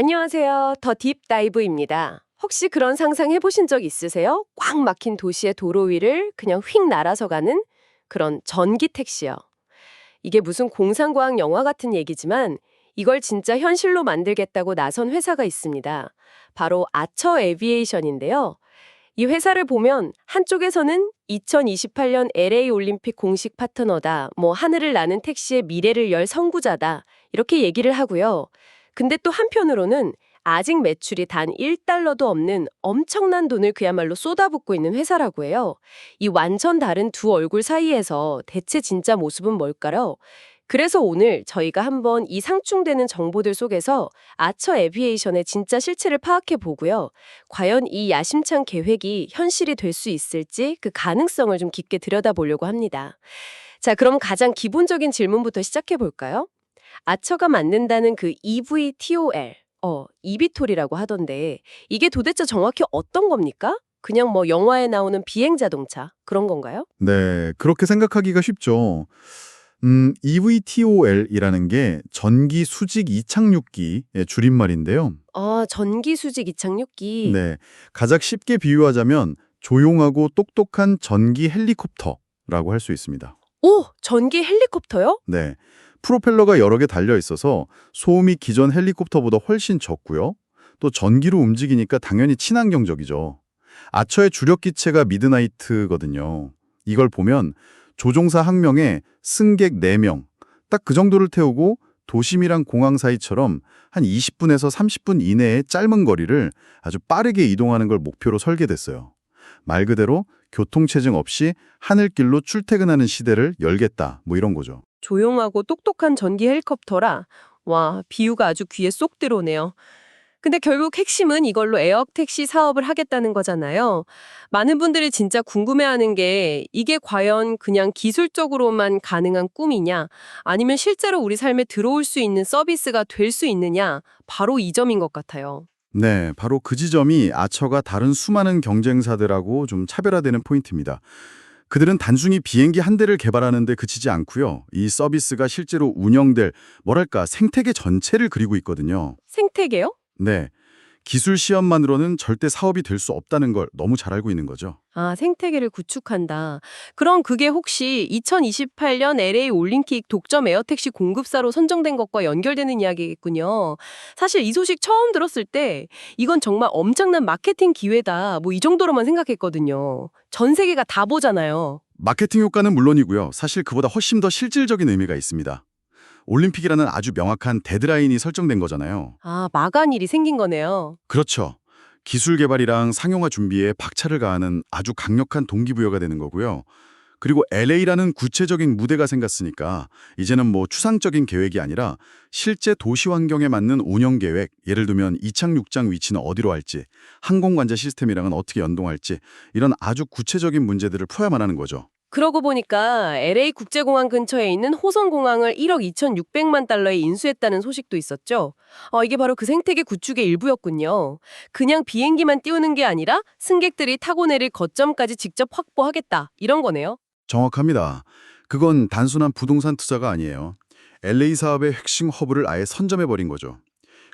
안녕하세요. 더 딥다이브입니다. 혹시 그런 상상 해보신 적 있으세요? 꽉 막힌 도시의 도로 위를 그냥 휙 날아서 가는 그런 전기 택시요. 이게 무슨 공상과학 영화 같은 얘기지만 이걸 진짜 현실로 만들겠다고 나선 회사가 있습니다. 바로 아처 에비에이션인데요. 이 회사를 보면 한쪽에서는 2028년 LA 올림픽 공식 파트너다, 하늘을 나는 택시의 미래를 열 선구자다, 이렇게 얘기를 하고요. 근데 또 한편으로는 아직 매출이 단 1달러도 없는 엄청난 돈을 그야말로 쏟아붓고 있는 회사라고 해요. 이 완전 다른 두 얼굴 사이에서 대체 진짜 모습은 뭘까요? 그래서 오늘 저희가 한번 이 상충되는 정보들 속에서 아처 에비에이션의 진짜 실체를 파악해 보고요. 과연 이 야심찬 계획이 현실이 될 수 있을지 그 가능성을 좀 깊게 들여다보려고 합니다. 자, 그럼 가장 기본적인 질문부터 시작해 볼까요? 아처가 만든다는 그 EVTOL, 이비톨이라고 하던데 이게 도대체 정확히 어떤 겁니까? 그냥 영화에 나오는 비행 자동차 그런 건가요? 네, 그렇게 생각하기가 쉽죠. EVTOL이라는 게 전기 수직 이착륙기의 줄임말인데요. 아, 전기 수직 이착륙기. 네, 가장 쉽게 비유하자면 조용하고 똑똑한 전기 헬리콥터라고 할 수 있습니다. 오, 전기 헬리콥터요? 네, 프로펠러가 여러 개 달려 있어서 소음이 기존 헬리콥터보다 훨씬 적고요. 또 전기로 움직이니까 당연히 친환경적이죠. 아처의 주력 기체가 미드나이트거든요. 이걸 보면 조종사 1명에 승객 4명, 딱 그 정도를 태우고 도심이랑 공항 사이처럼 한 20분에서 30분 이내의 짧은 거리를 아주 빠르게 이동하는 걸 목표로 설계됐어요. 말 그대로 교통체증 없이 하늘길로 출퇴근하는 시대를 열겠다, 이런 거죠. 조용하고 똑똑한 전기 헬리콥터라. 와, 비유가 아주 귀에 쏙 들어오네요. 근데 결국 핵심은 이걸로 에어 택시 사업을 하겠다는 거잖아요. 많은 분들이 진짜 궁금해하는 게 이게 과연 그냥 기술적으로만 가능한 꿈이냐, 아니면 실제로 우리 삶에 들어올 수 있는 서비스가 될 수 있느냐, 바로 이 점인 것 같아요. 네, 바로 그 지점이 아처가 다른 수많은 경쟁사들하고 좀 차별화되는 포인트입니다. 그들은 단순히 비행기 한 대를 개발하는 데 그치지 않고요. 이 서비스가 실제로 운영될, 생태계 전체를 그리고 있거든요. 생태계요? 네, 기술 시험만으로는 절대 사업이 될 수 없다는 걸 너무 잘 알고 있는 거죠. 아, 생태계를 구축한다. 그럼 그게 혹시 2028년 LA 올림픽 독점 에어택시 공급사로 선정된 것과 연결되는 이야기겠군요. 사실 이 소식 처음 들었을 때 이건 정말 엄청난 마케팅 기회다. 이 정도로만 생각했거든요. 전 세계가 다 보잖아요. 마케팅 효과는 물론이고요. 사실 그보다 훨씬 더 실질적인 의미가 있습니다. 올림픽이라는 아주 명확한 데드라인이 설정된 거잖아요. 아, 마간 일이 생긴 거네요. 그렇죠. 기술 개발이랑 상용화 준비에 박차를 가하는 아주 강력한 동기부여가 되는 거고요. 그리고 LA라는 구체적인 무대가 생겼으니까 이제는 추상적인 계획이 아니라 실제 도시 환경에 맞는 운영 계획, 예를 들면 이착륙장 위치는 어디로 할지, 항공관제 시스템이랑은 어떻게 연동할지 이런 아주 구체적인 문제들을 풀어야만 하는 거죠. 그러고 보니까 LA 국제공항 근처에 있는 호선공항을 1억 2,600만 달러에 인수했다는 소식도 있었죠. 이게 바로 그 생태계 구축의 일부였군요. 그냥 비행기만 띄우는 게 아니라 승객들이 타고 내릴 거점까지 직접 확보하겠다. 이런 거네요. 정확합니다. 그건 단순한 부동산 투자가 아니에요. LA 사업의 핵심 허브를 아예 선점해버린 거죠.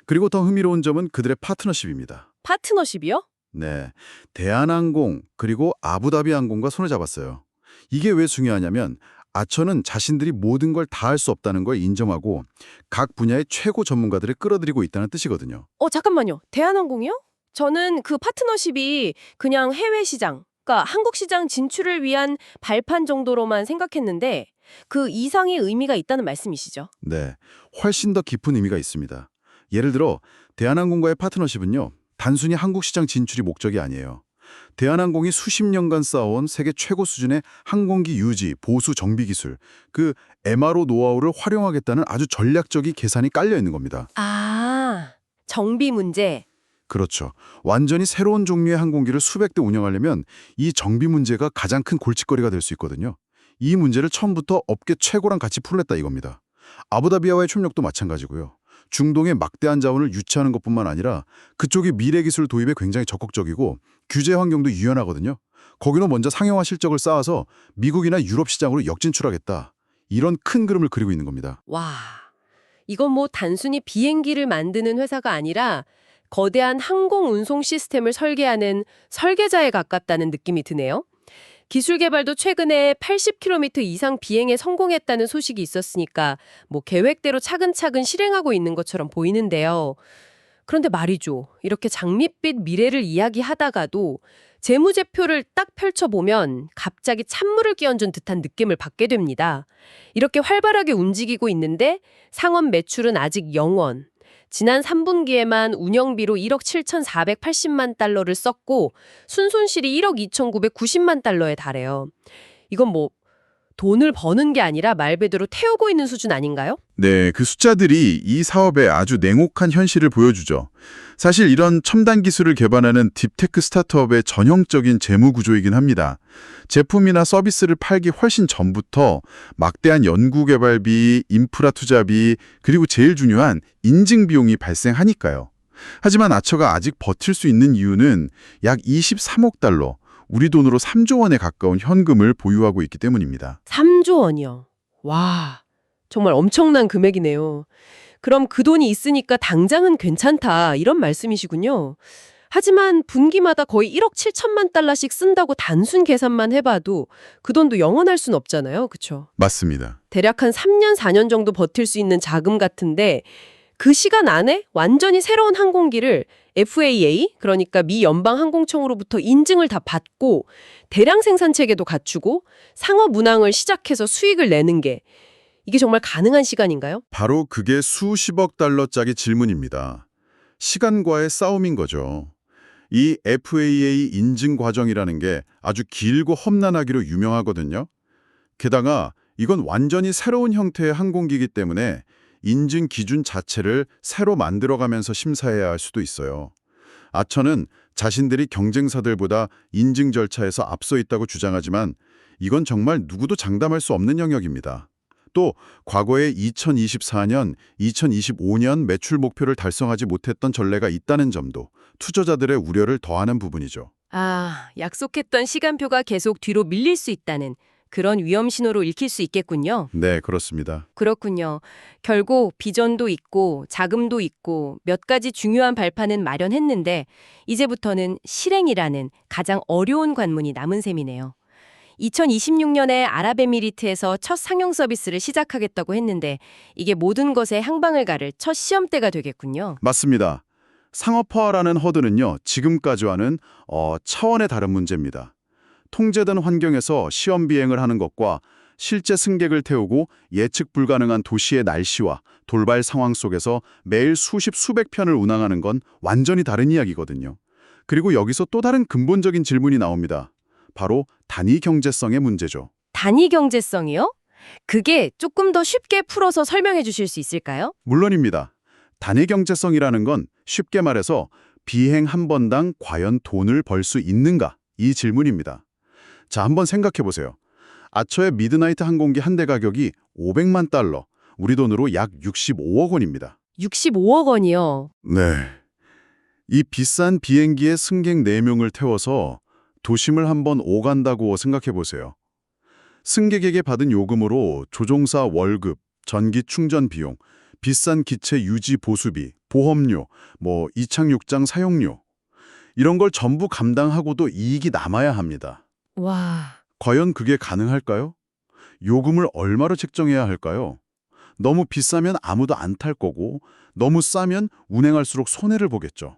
그리고 더 흥미로운 점은 그들의 파트너십입니다. 파트너십이요? 네, 대한항공 그리고 아부다비 항공과 손을 잡았어요. 이게 왜 중요하냐면 아처는 자신들이 모든 걸 다 할 수 없다는 걸 인정하고 각 분야의 최고 전문가들을 끌어들이고 있다는 뜻이거든요. 잠깐만요. 대한항공이요? 저는 그 파트너십이 그냥 해외 시장, 그러니까 한국 시장 진출을 위한 발판 정도로만 생각했는데 그 이상의 의미가 있다는 말씀이시죠? 네, 훨씬 더 깊은 의미가 있습니다. 예를 들어 대한항공과의 파트너십은요, 단순히 한국 시장 진출이 목적이 아니에요. 대한항공이 수십 년간 쌓아온 세계 최고 수준의 항공기 유지, 보수, 정비 기술, 그 MRO 노하우를 활용하겠다는 아주 전략적인 계산이 깔려 있는 겁니다. 아, 정비 문제. 그렇죠. 완전히 새로운 종류의 항공기를 수백 대 운영하려면 이 정비 문제가 가장 큰 골칫거리가 될 수 있거든요. 이 문제를 처음부터 업계 최고랑 같이 풀겠다 이겁니다. 아부다비와의 협력도 마찬가지고요. 중동의 막대한 자원을 유치하는 것뿐만 아니라 그쪽이 미래 기술 도입에 굉장히 적극적이고 규제 환경도 유연하거든요. 거기로 먼저 상용화 실적을 쌓아서 미국이나 유럽 시장으로 역진출하겠다. 이런 큰 그림을 그리고 있는 겁니다. 와, 이건 뭐 단순히 비행기를 만드는 회사가 아니라 거대한 항공 운송 시스템을 설계하는 설계자에 가깝다는 느낌이 드네요. 기술 개발도 최근에 80km 이상 비행에 성공했다는 소식이 있었으니까 뭐 계획대로 차근차근 실행하고 있는 것처럼 보이는데요. 그런데 말이죠. 이렇게 장밋빛 미래를 이야기하다가도 재무제표를 딱 펼쳐보면 갑자기 찬물을 끼얹은 듯한 느낌을 받게 됩니다. 이렇게 활발하게 움직이고 있는데 상업 매출은 아직 0원. 지난 3분기에만 운영비로 1억 7,480만 달러를 썼고 순손실이 1억 2,990만 달러에 달해요. 이건 뭐 돈을 버는 게 아니라 말 그대로 태우고 있는 수준 아닌가요? 네, 그 숫자들이 이 사업의 아주 냉혹한 현실을 보여주죠. 사실 이런 첨단 기술을 개발하는 딥테크 스타트업의 전형적인 재무 구조이긴 합니다. 제품이나 서비스를 팔기 훨씬 전부터 막대한 연구개발비, 인프라 투자비, 그리고 제일 중요한 인증 비용이 발생하니까요. 하지만 아처가 아직 버틸 수 있는 이유는 약 23억 달러, 우리 돈으로 3조 원에 가까운 현금을 보유하고 있기 때문입니다. 3조 원이요. 와, 정말 엄청난 금액이네요. 그럼 그 돈이 있으니까 당장은 괜찮다 이런 말씀이시군요. 하지만 분기마다 거의 1억 7천만 달러씩 쓴다고 단순 계산만 해봐도 그 돈도 영원할 순 없잖아요. 그렇죠? 맞습니다. 대략 한 3년, 4년 정도 버틸 수 있는 자금 같은데 그 시간 안에 완전히 새로운 항공기를 FAA, 그러니까 미 연방항공청으로부터 인증을 다 받고 대량 생산 체계도 갖추고 상업 운항을 시작해서 수익을 내는 게 이게 정말 가능한 시간인가요? 바로 그게 수십억 달러짜리 질문입니다. 시간과의 싸움인 거죠. 이 FAA 인증 과정이라는 게 아주 길고 험난하기로 유명하거든요. 게다가 이건 완전히 새로운 형태의 항공기이기 때문에 인증 기준 자체를 새로 만들어가면서 심사해야 할 수도 있어요. 아처는 자신들이 경쟁사들보다 인증 절차에서 앞서 있다고 주장하지만 이건 정말 누구도 장담할 수 없는 영역입니다. 또 과거에 2024년, 2025년 매출 목표를 달성하지 못했던 전례가 있다는 점도 투자자들의 우려를 더하는 부분이죠. 아, 약속했던 시간표가 계속 뒤로 밀릴 수 있다는 그런 위험 신호로 읽힐 수 있겠군요. 네, 그렇습니다. 그렇군요. 결국 비전도 있고 자금도 있고 몇 가지 중요한 발판은 마련했는데 이제부터는 실행이라는 가장 어려운 관문이 남은 셈이네요. 2026년에 아랍에미리트에서 첫 상용 서비스를 시작하겠다고 했는데 이게 모든 것에 향방을 가를 첫 시험대가 되겠군요. 맞습니다. 상업화라는 허들은요, 지금까지와는 차원의 다른 문제입니다. 통제된 환경에서 시험 비행을 하는 것과 실제 승객을 태우고 예측 불가능한 도시의 날씨와 돌발 상황 속에서 매일 수십 수백 편을 운항하는 건 완전히 다른 이야기거든요. 그리고 여기서 또 다른 근본적인 질문이 나옵니다. 바로 단위 경제성의 문제죠. 단위 경제성이요? 그게 조금 더 쉽게 풀어서 설명해 주실 수 있을까요? 물론입니다. 단위 경제성이라는 건 쉽게 말해서 비행 한 번당 과연 돈을 벌 수 있는가? 이 질문입니다. 자, 한번 생각해 보세요. 아처의 미드나이트 항공기 한 대 가격이 500만 달러, 우리 돈으로 약 65억 원입니다. 65억 원이요. 네. 이 비싼 비행기에 승객 4명을 태워서 도심을 한번 오간다고 생각해 보세요. 승객에게 받은 요금으로 조종사 월급, 전기 충전 비용, 비싼 기체 유지 보수비, 보험료, 이착륙장 사용료 이런 걸 전부 감당하고도 이익이 남아야 합니다. 와, 과연 그게 가능할까요? 요금을 얼마로 책정해야 할까요? 너무 비싸면 아무도 안 탈 거고 너무 싸면 운행할수록 손해를 보겠죠.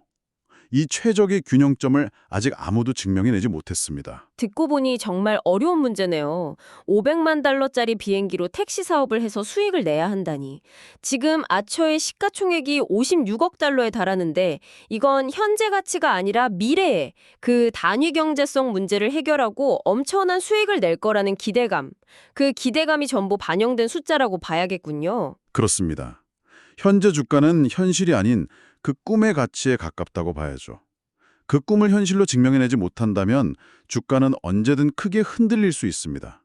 이 최적의 균형점을 아직 아무도 증명해내지 못했습니다. 듣고 보니 정말 어려운 문제네요. 500만 달러짜리 비행기로 택시 사업을 해서 수익을 내야 한다니. 지금 아처의 시가총액이 56억 달러에 달하는데 이건 현재 가치가 아니라 미래에 그 단위 경제성 문제를 해결하고 엄청난 수익을 낼 거라는 기대감. 그 기대감이 전부 반영된 숫자라고 봐야겠군요. 그렇습니다. 현재 주가는 현실이 아닌 그 꿈의 가치에 가깝다고 봐야죠. 그 꿈을 현실로 증명해내지 못한다면 주가는 언제든 크게 흔들릴 수 있습니다.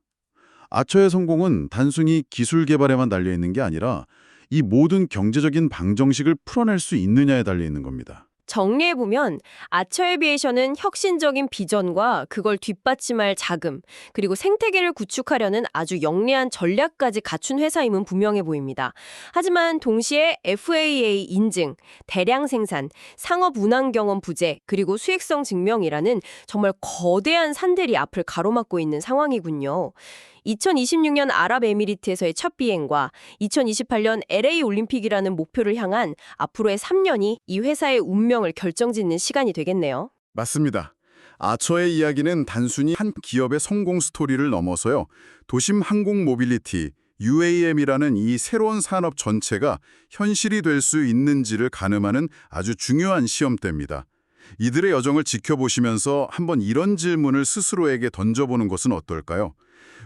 아처의 성공은 단순히 기술 개발에만 달려있는 게 아니라 이 모든 경제적인 방정식을 풀어낼 수 있느냐에 달려있는 겁니다. 정리해보면 아처에비에이션은 혁신적인 비전과 그걸 뒷받침할 자금, 그리고 생태계를 구축하려는 아주 영리한 전략까지 갖춘 회사임은 분명해 보입니다. 하지만 동시에 FAA 인증, 대량 생산, 상업 운항 경험 부재, 그리고 수익성 증명이라는 정말 거대한 산들이 앞을 가로막고 있는 상황이군요. 2026년 아랍에미리트에서의 첫 비행과 2028년 LA 올림픽이라는 목표를 향한 앞으로의 3년이 이 회사의 운명을 결정짓는 시간이 되겠네요. 맞습니다. 아처의 이야기는 단순히 한 기업의 성공 스토리를 넘어서요. 도심 항공 모빌리티, UAM이라는 이 새로운 산업 전체가 현실이 될 수 있는지를 가늠하는 아주 중요한 시험대입니다. 이들의 여정을 지켜보시면서 한번 이런 질문을 스스로에게 던져보는 것은 어떨까요?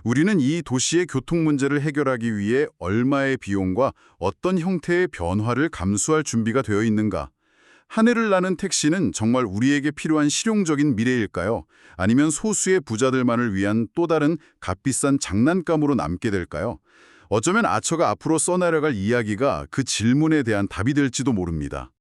우리는 이 도시의 교통 문제를 해결하기 위해 얼마의 비용과 어떤 형태의 변화를 감수할 준비가 되어 있는가? 하늘을 나는 택시는 정말 우리에게 필요한 실용적인 미래일까요? 아니면 소수의 부자들만을 위한 또 다른 값비싼 장난감으로 남게 될까요? 어쩌면 아처가 앞으로 써나려갈 이야기가 그 질문에 대한 답이 될지도 모릅니다.